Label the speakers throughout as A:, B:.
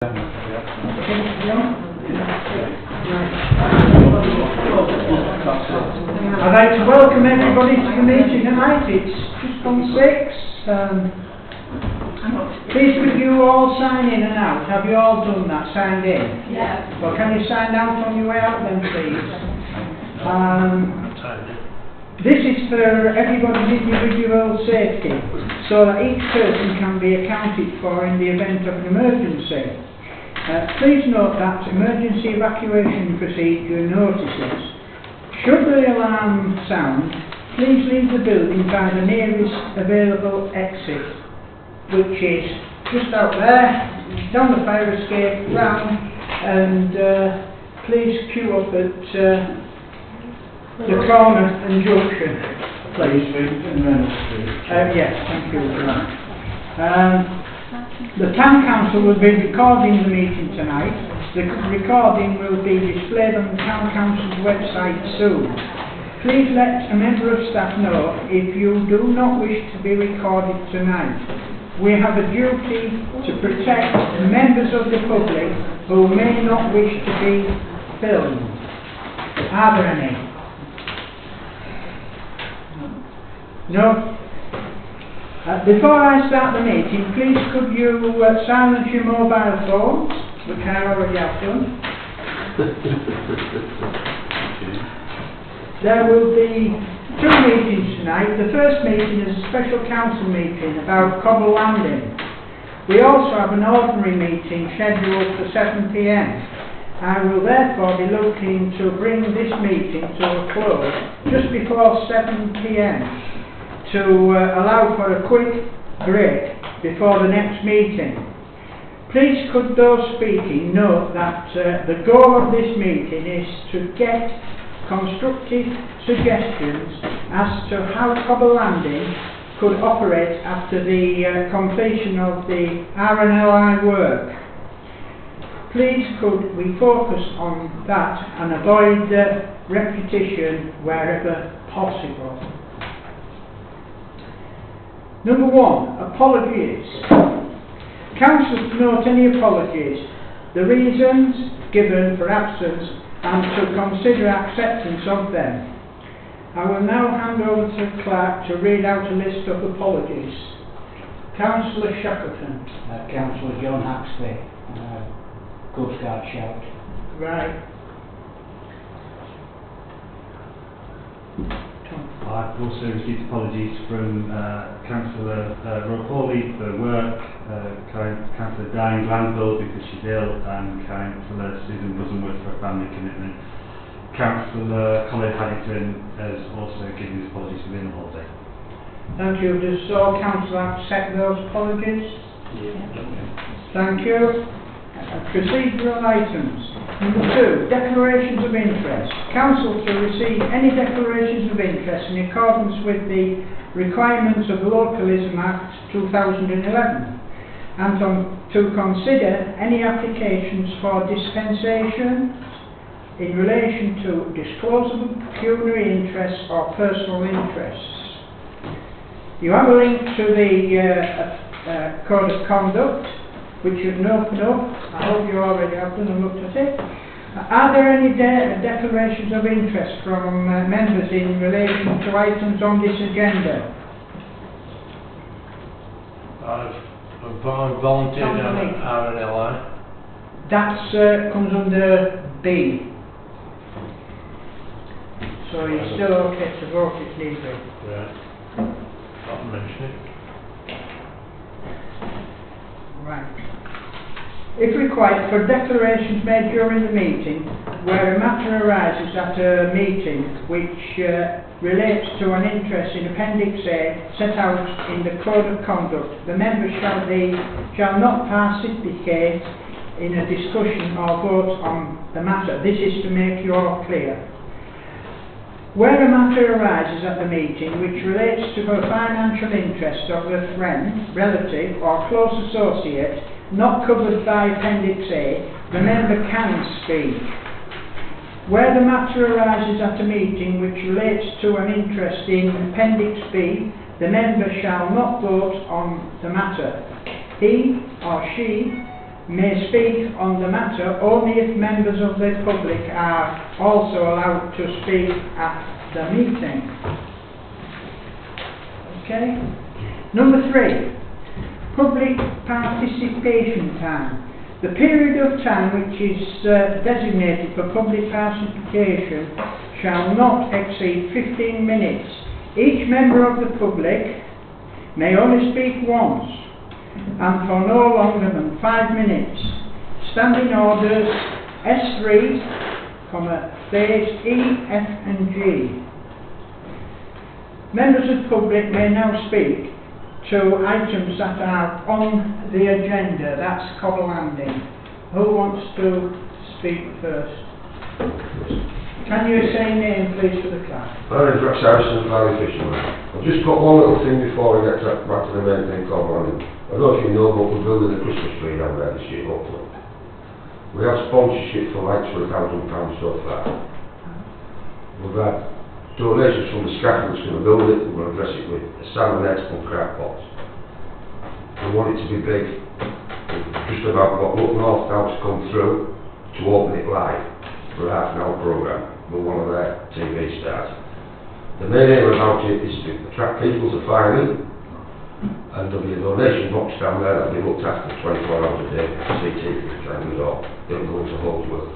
A: I'd like to welcome everybody to the meeting tonight. It's just on 6. Please could you all sign in and out? Have you all done that? Signed in?
B: Yeah.
A: Well, can you sign out on your way out then, please? This is for everybody's individual safety, so that each person can be accounted for in the event of an emergency. Please note that emergency evacuation procedure notices. Should the alarm sound, please leave the building by the nearest available exit, which is just out there, down the fire escape, round, and please queue up at the corner and junction, please. Yes, thank you for that. The Town Council will be recording the meeting tonight. The recording will be displayed on the Town Council's website soon. Please let a member of staff know if you do not wish to be recorded tonight. We have a duty to protect members of the public who may not wish to be filmed. Are there any? No? Before I start the meeting, please could you silence your mobile phones, which I already have done. There will be 2 meetings tonight. The first meeting is a special council meeting about Coble Landing. We also have an ordinary meeting scheduled for 7 p.m. I will therefore be looking to bring this meeting to a close just before 7 p.m. to allow for a quick break before the next meeting. Please could those speaking note that the goal of this meeting is to get constructive suggestions as to how Coble Landing could operate after the completion of the RNLI work. Please could we focus on that and avoid repetition wherever possible. Number 1, apologies. Council to note any apologies, the reasons given for absence, and to consider acceptance of them. I will now hand over to the clerk to read out a list of apologies. Councillor Shackleton.
C: Councillor John Haxley, Coast Guard shout.
A: Right.
D: I've also received apologies from Councillor Filey for work, Councillor Diane Glanville because she's ill, and Councillor Susan Buzzensworth for a family commitment. Councillor Colin Haddington has also given his apologies for being on holiday.
A: Thank you. Does all council accept those apologies?
D: Yeah.
A: Thank you. Procedural items. Number 2, declarations of interest. Council to receive any declarations of interest in accordance with the requirements of the Localism Act 2011 and to consider any applications for dispensation in relation to disclosable pecuniary interests or personal interests. You have a link to the Code of Conduct, which you can open up. I hope you already have done and looked at it. Are there any declarations of interest from members in relation to items on this agenda?
E: I've volunteered on RNLI.
A: That comes under B. So you're still okay to vote if need be.
E: Right. Not mention it.
A: Right. If required, for declarations made during the meeting where a matter arises at a meeting which relates to an interest in Appendix A set out in the Code of Conduct, the members shall not participate in a discussion or vote on the matter. This is to make you all clear. Where a matter arises at the meeting which relates to a financial interest of a friend, relative or close associate not covered by Appendix A, the member can speak. Where the matter arises at a meeting which relates to an interest in Appendix B, the member shall not vote on the matter. He or she may speak on the matter only if members of the public are also allowed to speak at the meeting. Okay? Number 3, public participation time. The period of time which is designated for public participation shall not exceed 15 minutes. Each member of the public may only speak once and for no longer than 5 minutes. Standing orders S3, phase E, F and G. Members of the public may now speak to items that are on the agenda. That's Coble Landing. Who wants to speak first? Can you say your name please for the class?
B: My name's Rex Harrison, Filey Fisherman. I've just got one little thing before we get back to the main thing, Coble Landing. I don't know if you know, but we're building a Christmas tree down there this year, hopefully. We have sponsorship for lights for £1,000 so far. We've had donations from the scaffold that's going to build it. We're going to dress it with salmonettes and crab pots. We want it to be big. We've just about got Look North now to come through to open it live for a half-an-hour programme with one of their TV stars. The main aim about it is to attract people to Filey, and there'll be a donation box down there that'll be looked after 24 hours a day. CT trying to all. It'll go into Holdsworth.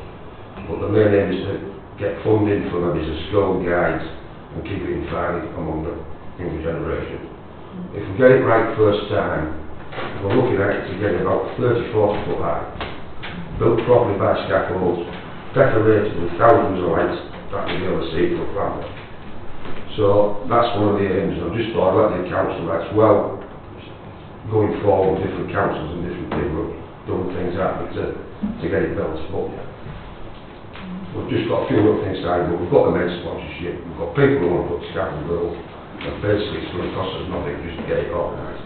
B: But the main aim is to get funding for maybe as school guides and keep it in Filey among the younger generation. If we get it right first time, we're looking at it to get about 30-40 foot high, built properly by scaffolds, decorated with thousands of lights that you'll be able to see for family. So that's one of the aims, and I just thought I'd let the council know as well, going forward with different councils and different people doing things out to get it built. But we've just got a few little things signed, but we've got the main sponsorship, we've got people who want to put the scaffold built, and basically it's going to cost us nothing just to get it organised.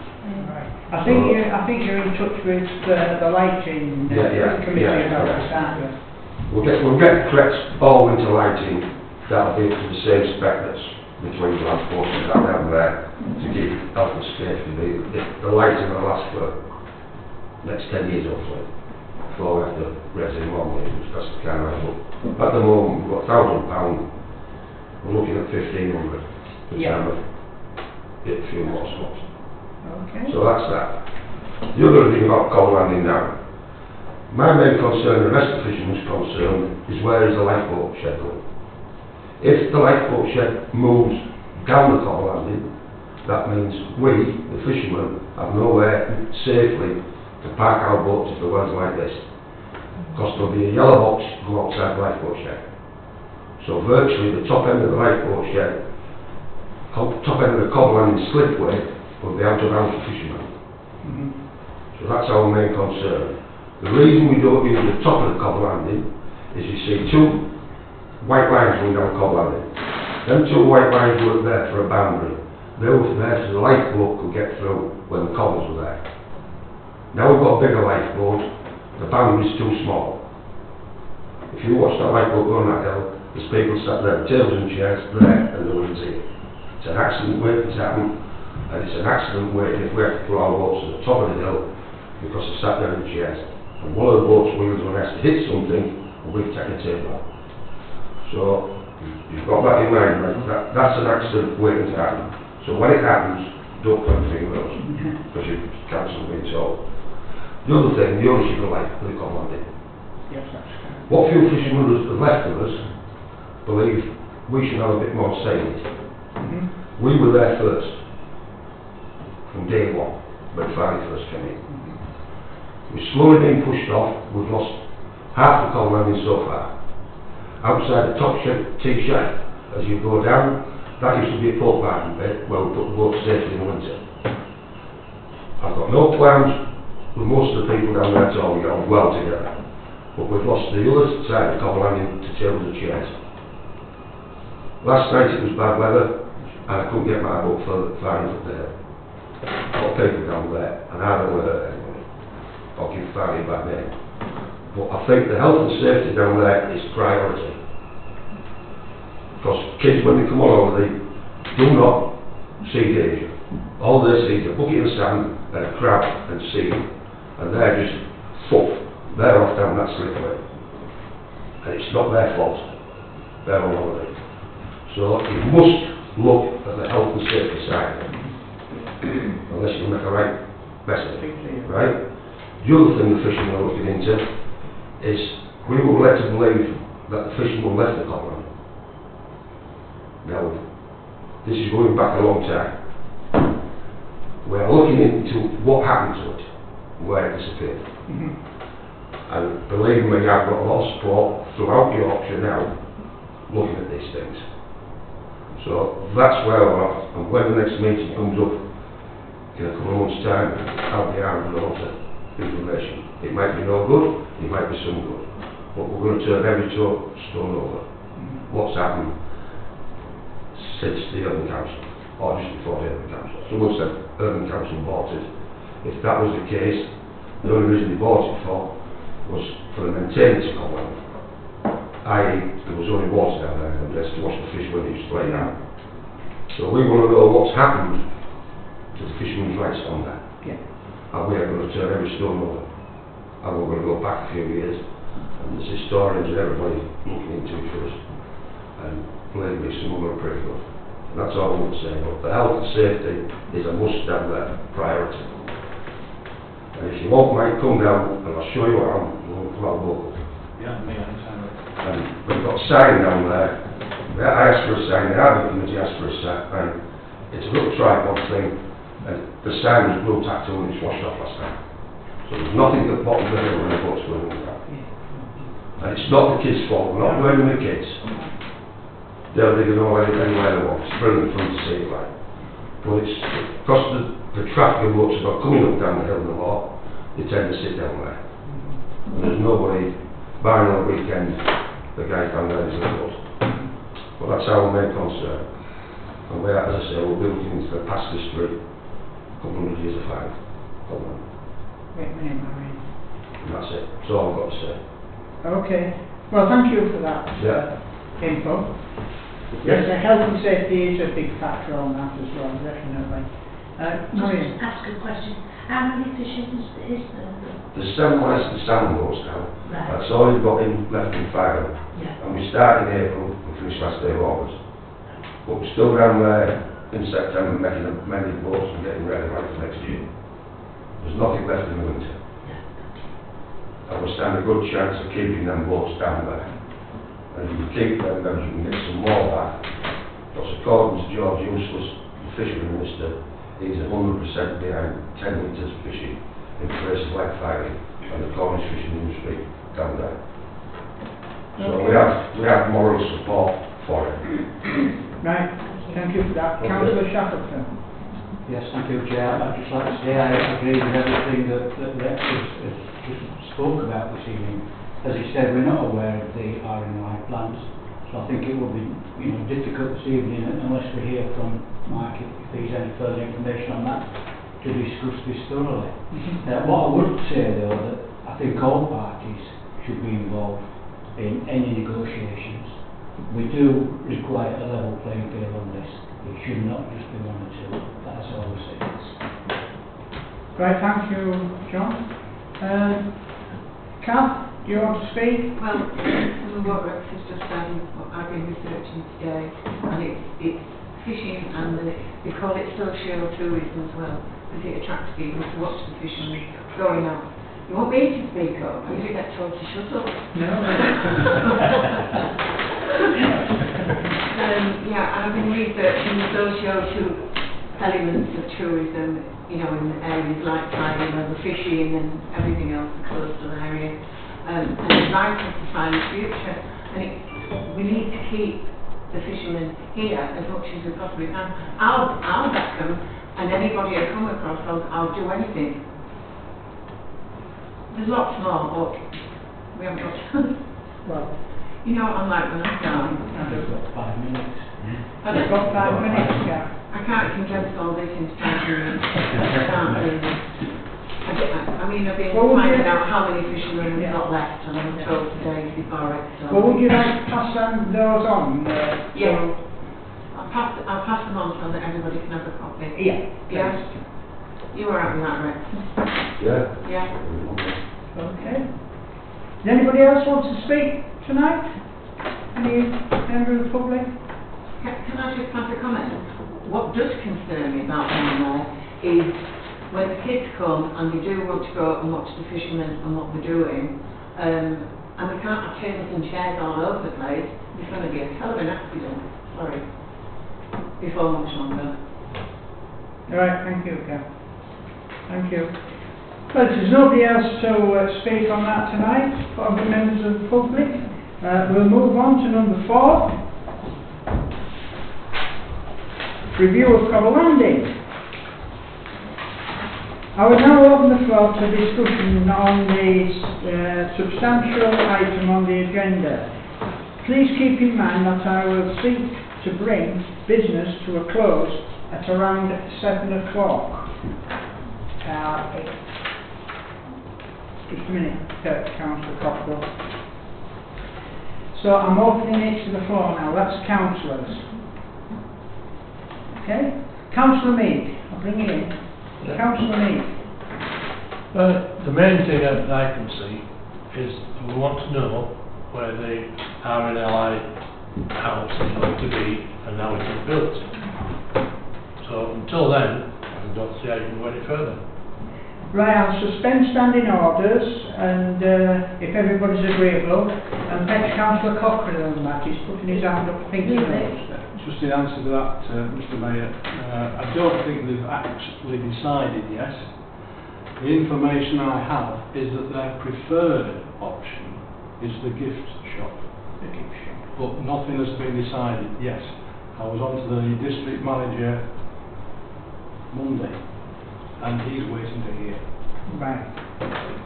A: I think you're in touch with the lighting committee about this, aren't you?
B: We'll get threats all into lighting that'll be up to the same spec that's between the lamp posts and that down there to keep health and safety. The lighting will last for the next 10 years hopefully before we have to raise any more money, which that's the kind of at the moment we've got £1,000, we're looking at 1,500 for time of get a few more spots.
A: Okay.
B: So that's that. The other thing about Coble Landing now, my main concern, the rest of the fishermen's concern, is where is the lifeboat shed going? If the lifeboat shed moves down the Coble Landing, that means we, the fishermen, have nowhere safely to park our boats if the weather's like this. Because there'll be a yellow box go outside the lifeboat shed. So virtually the top end of the lifeboat shed, top end of the Coble Landing slipway, will be out of bounds for fishermen. So that's our main concern. The reason we don't use the top of the Coble Landing is you see two white lines going down Coble Landing. Them two white lines weren't there for a boundary. They were there so the lifeboat could get through when the cobbles were there. Now we've got a bigger lifeboat, the boundary's too small. If you watch that lifeboat go on that hill, there's people sat there, tails and chairs there, and no one's here. It's an accident waiting to happen, and it's an accident waiting if we have to throw our boats to the top of the hill because they're sat there in chairs. And one of the boat's wheels when it has to hit something, and we've taken a table out. So you've got that in mind, right? That's an accident waiting to happen. So when it happens, don't point the finger at us, because you cancel being told. The other thing, the ownership of life, the Coble Landing.
A: Yes, that's correct.
B: What few fishermen have left of us believe we should have a bit more say in it. We were there first, from day one, when Filey first came in. We're slowly being pushed off. We've lost half the Coble Landing so far. Outside the top T shed, as you go down, that used to be a port parking bit where we put the boats safely in the winter. I've got no plans with most of the people down there at all. We got on well together. But we've lost the other side of the Coble Landing to tables and chairs. Last night it was bad weather and I couldn't get my boat far enough up the hill. Got people down there and I don't want to hurt anybody. I'll give Filey a bad name. But I think the health and safety down there is priority. Because kids, when they come on holiday, do not see danger. All they see is a bucket of sand and a crab and sea, and they're just full. They're off down that slipway. And it's not their fault. They're on holiday. So you must look at the health and safety side, unless you make a right mess of it, right? The other thing the fishermen are looking into is we were led to believe that the fishermen left the Coble Landing. Now, this is going back a long time. We are looking into what happened to it, where it disappeared. And believe me, I've got a lot of support throughout Yorkshire now looking at these things. So that's where we're at, and when the next meeting comes up in a couple of months' time, I'll be armed with a lot of information. It might be no good, it might be some good, but we're going to turn every stone over. What's happened since the Urban Council, or just before the Urban Council? Someone said Urban Council bought it. If that was the case, the only reason they bought it for was for the maintenance of Coble Landing. I.e., there was only water down there and just to wash the fish when it was playing out. So we want to know what's happened to the fishermen's rights on that.
A: Yeah.
B: And we are going to turn every stone over. And we're going to go back a few years, and there's historians and everybody looking into it for us. And believe me, some of them are pretty good. And that's all I want to say. But the health and safety is a must have there, priority. And if you want, Mike, come down and I'll show you around. We'll come out local.
E: Yeah, me, I'm sorry.
B: And we've got a sign down there. I asked for a sign, the Arbor Committee asked for a sign, and it's a little tripod thing, and the sign was blue tacked when it's washed off last time. So there's nothing at the bottom of the hill when the boat's going in there. And it's not the kids' fault, we're not blaming the kids. They'll dig it all anywhere they want. It's brilliant fun to see it like. But it's because the traffic of boats are not coming up down the hill no more, they tend to sit down there. And there's nobody, barring on the weekend, the guy down there is in the boat. But that's our main concern. And we are, as I say, we're building into the past history, a couple hundred years of fire.
A: Wait a minute, Marion.
B: And that's it. That's all I've got to say.
A: Okay. Well, thank you for that info. Yes, health and safety is a big factor on that as well, definitely. Marion.
F: Just ask a question. How many fishermen is there?
B: There's 7 licensed salmon boats now.
F: Right.
B: That's all you've got left in Filey.
F: Yeah.
B: And we start in April and finish last day of August. But we're still down there in September making many boats and getting ready for next year. There's nothing left in the winter.
F: Yeah.
B: And we stand a good chance of keeping them boats down there. And if we keep them, then we can get some more back. Because according to George Useless, the fishery minister, he's 100% behind 10 metres fishing in places like Filey and the Cornish fishing industry down there. So we have moral support for it.
A: Right, thank you for that. Councillor Shackleton.
C: Yes, thank you, Chair. I'd just like to say I agree with everything that Rex has just spoke about this evening. As he said, we're not aware of the RNLI plans, so I think it will be difficult this evening unless we hear from Mike if there's any further information on that to discuss this thoroughly. What I would say though, that I think all parties should be involved in any negotiations. We do require a level playing field on this. It should not just be one or two. That's all we say.
A: Right, thank you, John. Kath, do you want to speak?
G: Well, what Rex has just said, what I've been researching today, and it's fishing, and they call it social tourism as well, because it attracts people to watch the fishermen going out. You want me to speak up? I usually get told to shut up.
A: No.
G: Yeah, I've been researching the social elements of tourism, in areas like Filey, where the fishing and everything else, the coastal area, and it's vital to find the future. And we need to keep the fishermen here as much as we possibly can. I'll back them, and anybody I come across, I'll do anything. There's lots more, but we haven't got time.
A: Well,
G: You know what I'm like when I'm down.
C: I've just got 5 minutes.
A: I've got 5 minutes, yeah.
G: I can't condense all this into 5 minutes. I can't do it. I mean, I've been finding out how many fishermen we've got left, and I'm told today before it. So.
A: Well, would you like to pass those on?
G: Yeah. I'll pass them on so that everybody can have a copy.
A: Yeah.
G: Yes? You were out with that, Rex?
B: Yeah?
G: Yeah.
A: Okay. Does anybody else want to speak tonight? Any member of the public?
G: Can I just pass a comment? What does concern me about down there is when the kids come and they do want to go and watch the fishermen and what they're doing, and we can't have tables and chairs all over the place, there's going to be a hell of an accident, sorry, before much longer.
A: Right, thank you, Kat. Thank you. Well, if there's nobody else to speak on that tonight, for other members of the public, we'll move on to number 4. Review of Coble Landing. I will now open the floor to discussion on the substantial item on the agenda. Please keep in mind that I will seek to bring business to a close at around 7 o'clock. Just a minute, Councillor Cockburn. So I'm opening it to the floor now. That's councillors. Okay? Councillor Mead, I'll bring you in.
E: Yeah.
A: Councillor Mead.
E: The main thing that I can see is we want to know where the RNLI house is going to be and how it is built. So until then, I don't see how you can go any further.
A: Right, I'll suspend standing orders and if everybody's agreeable, and thanks Councillor Cochrane on that. He's putting his hand up, thinking of it.
H: Just in answer to that, Mr Mayor, I don't think they've actually decided yet. The information I have is that their preferred option is the gift shop.
A: The gift shop.
H: But nothing has been decided yet. I was on to the district manager Monday, and he's waiting to hear.
A: Right.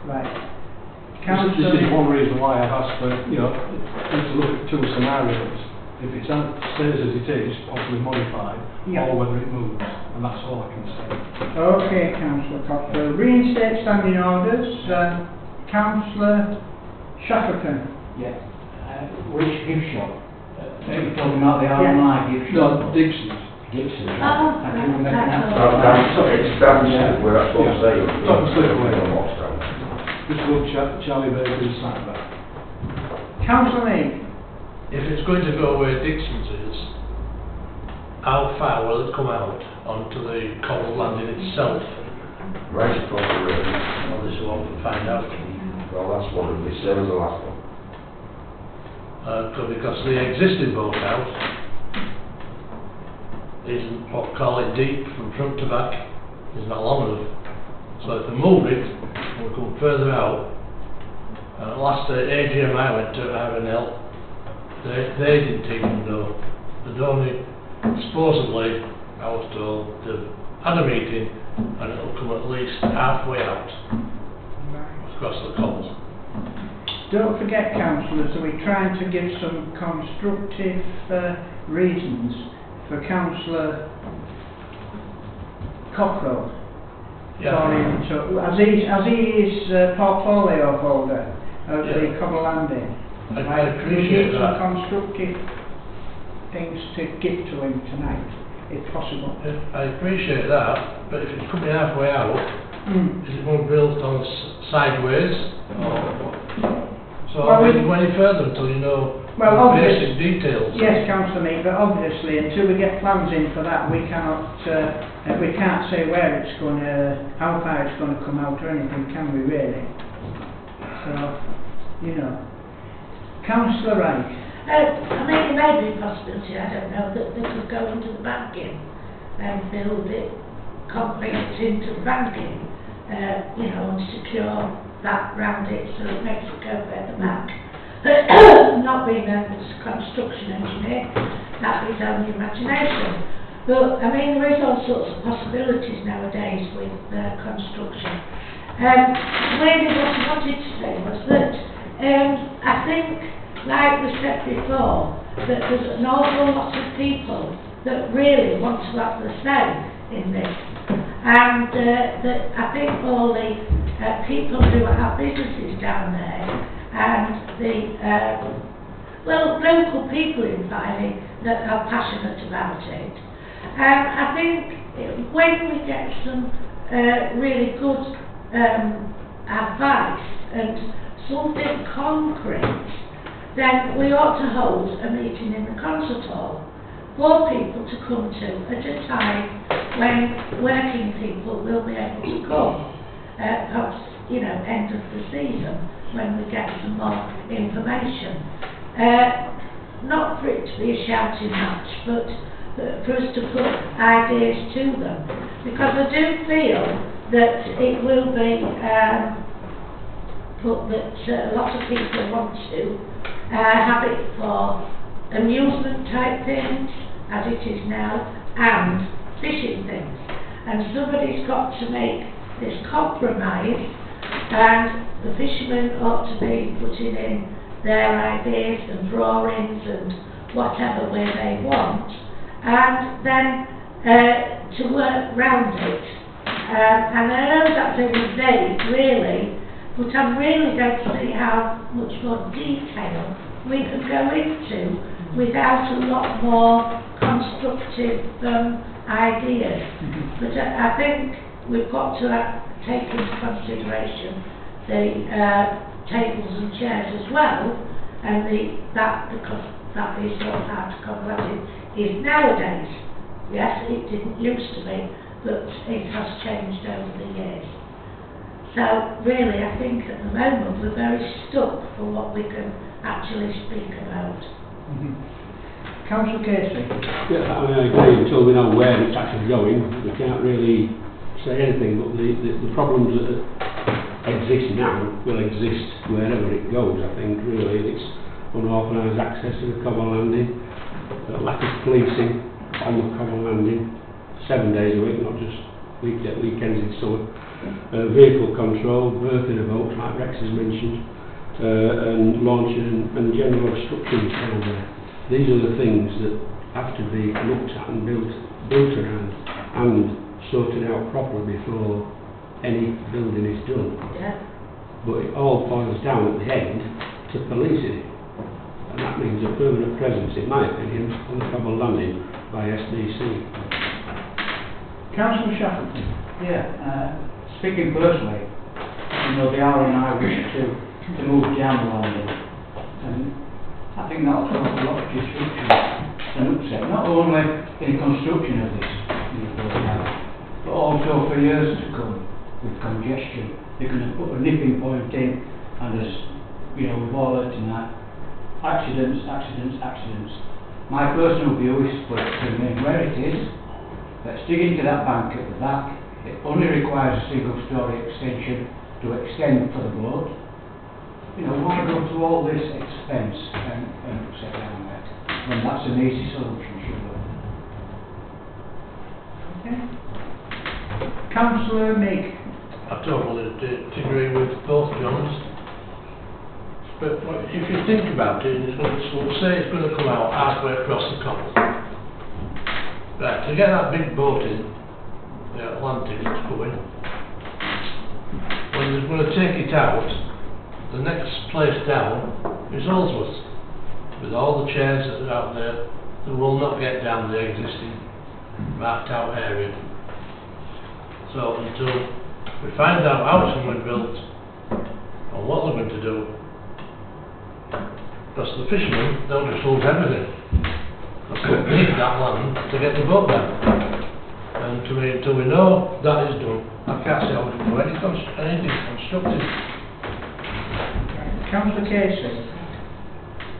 A: Right.
H: This is one reason why I've asked for, to look at 2 scenarios. If it stays as it is, possibly modified,
A: yeah,
H: or whether it moves, and that's all I can say.
A: Okay, Councillor Cockburn. Reinstate standing orders. Councillor Shackleton.
C: Yeah. Which gift shop? You're talking about the RMI gift shop?
H: No, Dixon's.
C: Dixon.
F: Oh,
C: I can remember
F: that's
C: that.
B: It's downstairs, where that's what I'm saying.
H: Top of Slipway.
B: What's down?
H: Just look Charlie Baker's snack back.
A: Councillor Mead.
E: If it's going to go where Dixon's is, how far will it come out onto the Coble Landing itself?
B: Right across the road.
E: Well, this is what we'll find out.
B: Well, that's what it'll be, same as the last one.
E: Because the existing boathouse isn't, what call it, deep from front to back, is not long enough. So if they move it, we'll come further out. Last AGM I went to at RNL, they didn't even know. They'd only, supposedly, I was told, they've had a meeting and it'll come at least halfway out across the cobbles.
A: Don't forget, councillors, that we're trying to give some constructive reasons for Councillor Cockrell. For him to, as he is portfolio holder of the Coble Landing.
E: I appreciate that.
A: Some constructive things to give to him tonight, if possible.
E: I appreciate that, but if it's coming halfway out, is it going to be built on sideways? So
A: well,
E: I mean, any further until you know the basic details?
A: Yes, Councillor Mead, but obviously until we get plans in for that, we cannot, we can't say where it's going to, how far it's going to come out or anything, can we really? So, Councillor Wright.
F: I mean, there may be a possibility, I don't know, that they could go into the banking and build it concrete into the banking, and secure that round it so it makes it go further back. Not being a construction engineer, that's his own imagination. But, I mean, there is all sorts of possibilities nowadays with construction. Really what I wanted to say was that I think, like we said before, that there's an awful lot of people that really want to have the say in this. And that I think all the people who have businesses down there and the local people in Filey that are passionate about it. I think when we get some really good advice and something concrete, then we ought to hold a meeting in the concert hall for people to come to at a time when working people will be able to come. Perhaps, you know, end of the season when we get some more information. Not for it to be a shouting match, but for us to put ideas to them. Because I do feel that it will be put that a lot of people want to have it for amusement type things, as it is now, and fishing things. And somebody's got to make this compromise, and the fishermen ought to be putting in their ideas and drawings and whatever where they want, and then to work round it. And I know that's very vague, really, but I really don't see how much more detail we can go into without a lot more constructive ideas. But I think we've got to take into consideration the tables and chairs as well, and because that is what how to combat it is nowadays. Yes, it didn't used to be, but it has changed over the years. So really, I think at the moment we're very stuck for what we can actually speak about.
A: Councillor Casey.
I: Yeah, I mean, I agree, until we know where it's actually going, we can't really say anything, but the problems that exist now will exist wherever it goes, I think, really. It's unauthorised access to the Coble Landing, lack of policing on the Coble Landing, 7 days a week, not just weekends in summer, vehicle control, berthing of boats, like Rex has mentioned, and launching and general obstructions down there. These are the things that have to be looked at and built around and sorted out properly before any building is done.
F: Yeah.
I: But it all boils down at the end to policing it. And that means a permanent presence, in my opinion, on the Coble Landing by SDC.
A: Councillor Shackleton.
C: Yeah, speaking personally, you know, the RNI wish to move down the landing, and I think that'll cause a lot of disruption and upset, not only in the construction of this new building, but also for years to come with congestion. They're going to put a nipping point in, and as you know, we've all heard tonight, accidents. My personal view is for it to remain where it is. Let's dig into that bank at the back. It only requires a single story extension to extend for the boat. You know, why go through all this expense and upset down there when that's an easy solution, surely?
A: Okay. Councillor Meek.
E: I totally agree with both Johns. But if you think about it, we'll say it's going to come out halfway across the Coble. Right, to get that big boat in, the Atlantic that's coming, when they're going to take it out, the next place down is Holsworth, with all the chairs that are out there that will not get down the existing marked out area. So until we find out how it's going to be built and what they're going to do, because the fishermen, they'll just lose everything. Because they'll need that land to get the boat down. And until we know that is done, I can't see how we can do anything constructive.
A: Councillor Casey.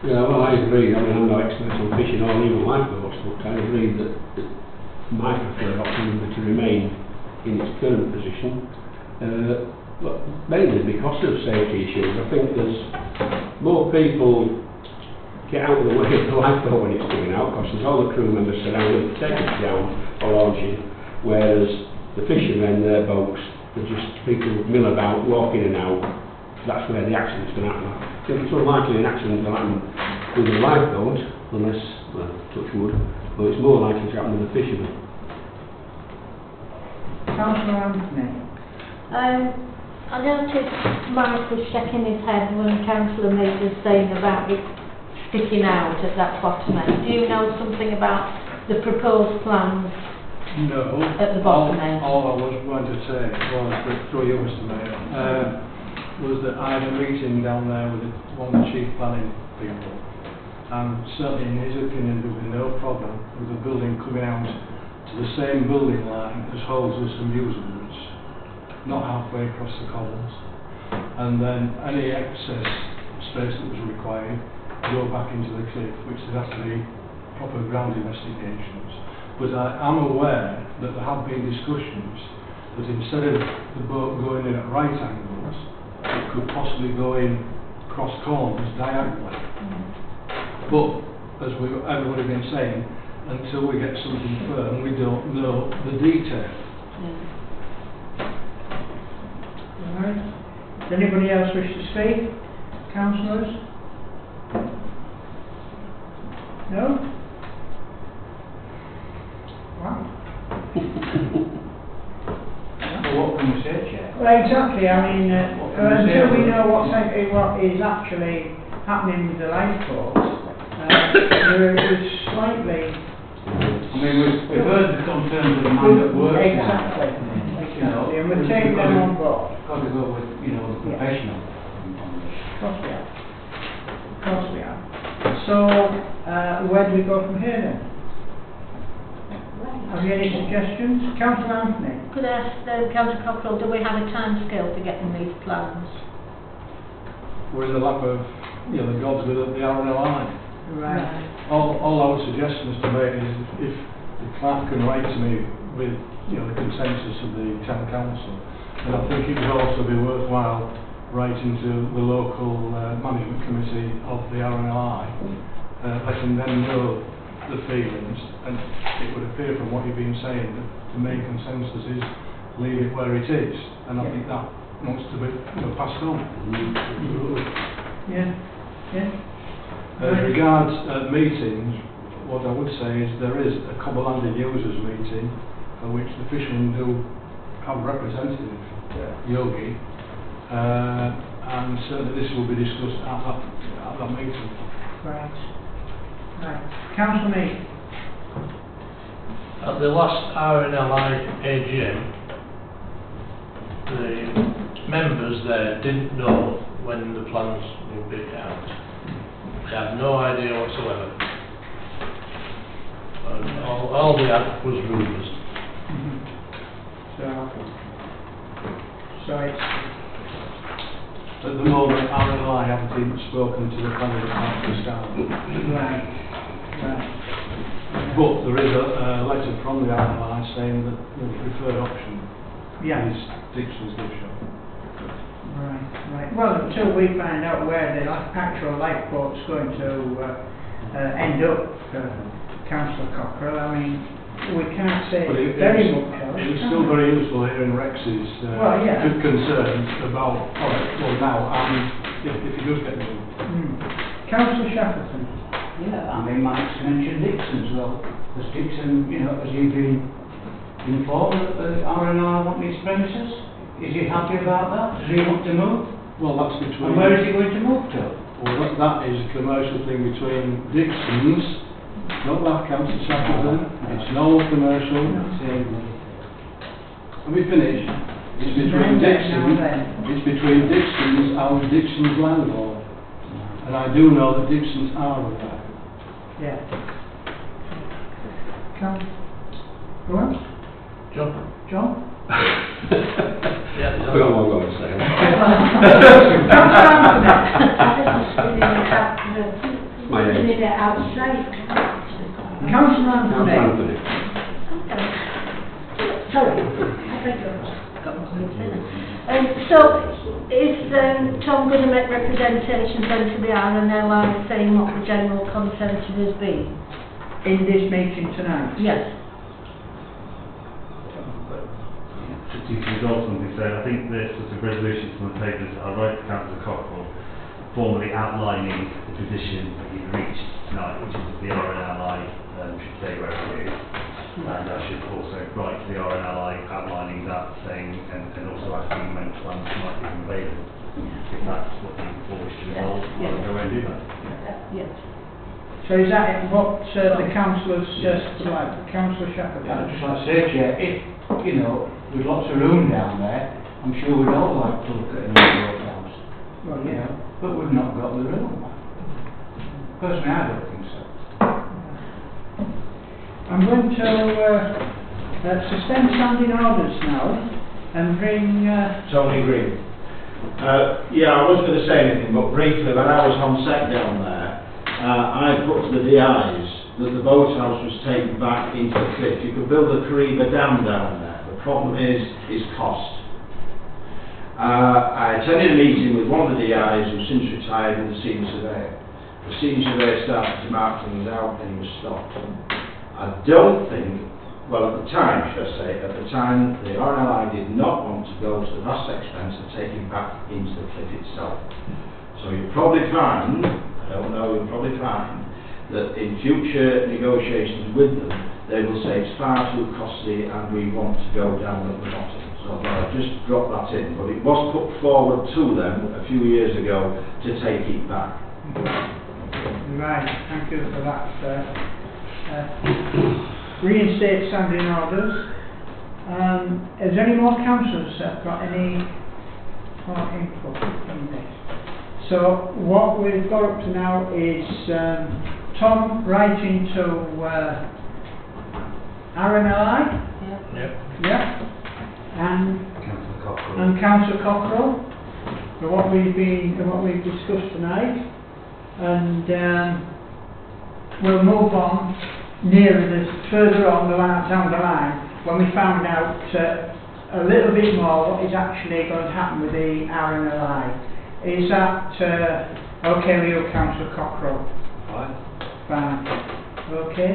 I: Yeah, well, I agree. I mean, I'm no expert on fishing or even lifeboats, but I agree that my preferred option would be to remain in its current position, but mainly because of safety issues. I think there's more people get out of the way of the lifeboat when it's going out, because there's all the crew members surrounding to take it down or launching, whereas the fishermen, their boats, they're just people mill about, walk in and out. That's where the accident's going to happen. I think it's unlikely an accident will happen with a lifeboat, unless, well, touch wood, but it's more likely to happen with a fisherman.
A: Councillor Anthony.
J: I noticed Mark was shaking his head when Councillor Mead was saying about it sticking out at that bottom end. Do you know something about the proposed plans
H: No.
J: at the bottom end?
H: All I was going to say was, through you, Mr Mayor, was that I had a meeting down there with one of the chief planning people, and certainly in his opinion there would be no problem with the building coming out to the same building line as Holsworth Amusements, not halfway across the cobbles, and then any excess space that was required go back into the cliff, which there has to be proper ground investigations. But I am aware that there have been discussions that instead of the boat going in at right angles, it could possibly go in cross corners diagonally. But as everybody been saying, until we get something firm, we don't know the detail.
A: Alright. Does anybody else wish to speak? Councillors? No? Wow.
C: Well, what can we say, Chair?
A: Well, exactly. I mean, until we know what is actually happening with the lifeboats, we're slightly.
C: I mean, we've heard the concerns of the man that works there.
A: Exactly.
C: You know,
A: And we're taking them on board.
C: Got to go with, you know, the professional.
A: Of course we are. Of course we are. So, where do we go from here then? Have you any suggestions? Councillor Anthony?
J: Could I ask Councillor Cockrell, do we have a time scale for getting these plans?
H: We're in the lap of, you know, the gods with the RNLI.
A: Right.
H: All I would suggest, Mr. Mayor, is if the clerk can write to me with, you know, the consensus of the town council, and I think it would also be worthwhile writing to the local management committee of the RNLI, letting them know the feelings, and it would appear from what you've been saying that the main consensus is leave it where it is, and I think that wants to be, you know, passed on.
A: Yeah. Yeah.
H: As regards meetings, what I would say is there is a Coble Landing users meeting for which the fishermen do have a representative, Yogi, and certainly this will be discussed at that meeting.
A: Right. Right. Councillor Mead?
E: At the last RNLI AGM, the members there didn't know when the plans would be out. They had no idea whatsoever. And all we had was rumours.
A: So it's...
H: At the moment, RNLI haven't even spoken to the planning department to start.
A: Right. Right.
H: But there is a letter from the RNLI saying that the preferred option is Dixon's gift shop.
A: Right, right. Well, until we find out where the actual lifeboat's going to end up, Councillor Cockrell, I mean, we can't say very much else.
H: It was still very useful hearing Rex's concerns about, well now, and if he does get moved.
A: Councillor Shackleton?
C: Yeah, I mean, Mike's mentioned Dixon as well. Has Dixon, you know, has he been informed that the RNR want these premises? Is he happy about that? Does he want to move?
H: Well, that's between...
C: And where is he going to move to?
H: Well, that is a commercial thing between Dixon's, not that Councillor Shackleton, it's no commercial. Let me finish. It's between Dixon's and Dixon's landlord. And I do know that Dixon's are with that.
A: Yeah. Come. Go on.
E: John?
A: John?
E: Yeah,
I: I forgot what I was going to say. My age.
A: Councillor Anthony.
J: Sorry, I beg your so, is Tom going to make representations then to the RNLI saying what the general consensus has been?
A: In this meeting tonight?
J: Yes.
D: Just to resolve something, so I think the sort of resolutions from the papers are right to Councillor Cockrell formally outlining the position that you've reached tonight, which is that the RNLI should stay where it is. And I should also write to the RNLI outlining that, saying, and also asking when plans might be available. If that's what you all wish to resolve, I'll go and do that.
J: Yes.
A: So is that what the councillors like? Councillor Shackleton?
C: Yeah, I'd just like to say, Chair, if, you know, with lots of room down there, I'm sure we'd all like to look at a new road down.
A: Well,
C: you
A: yeah.
C: know, but we've not got the room. Personally, I don't think so.
A: I'm going to suspend standing orders now and bring...
K: Tony Green. Yeah, I wasn't going to say anything, but briefly, when I was on set down there, I put to the DIs that the boathouse was taken back into the cliff. You could build a Kariba dam down there. The problem is cost. I attended a meeting with one of the DIs who's since retired and the senior surveyor. The senior surveyor started to mark things out and he was stopped. I don't think, well at the time, should I say, at the time the RNLI did not want to go to the vast expense of taking back into the cliff itself. So you'll probably find, I don't know, you'll probably find that in future negotiations with them, they will say it's far too costly and we want to go down at the bottom. So I'll just drop that in. But it was put forward to them a few years ago to take it back.
A: Right, thank you for that. Reinstate standing orders. Has any more councillors got any more input on this? So what we've got up to now is Tom writing to RNLI.
E: Yep.
A: Yeah. And
K: Councillor Cockrell.
A: and Councillor Cockrell for what we've discussed tonight, and we'll move on further on the line, down the line, when we found out a little bit more what is actually going to happen with the RNLI. Is that okay with you, Councillor Cockrell?
K: Fine.
A: Fine. Okay.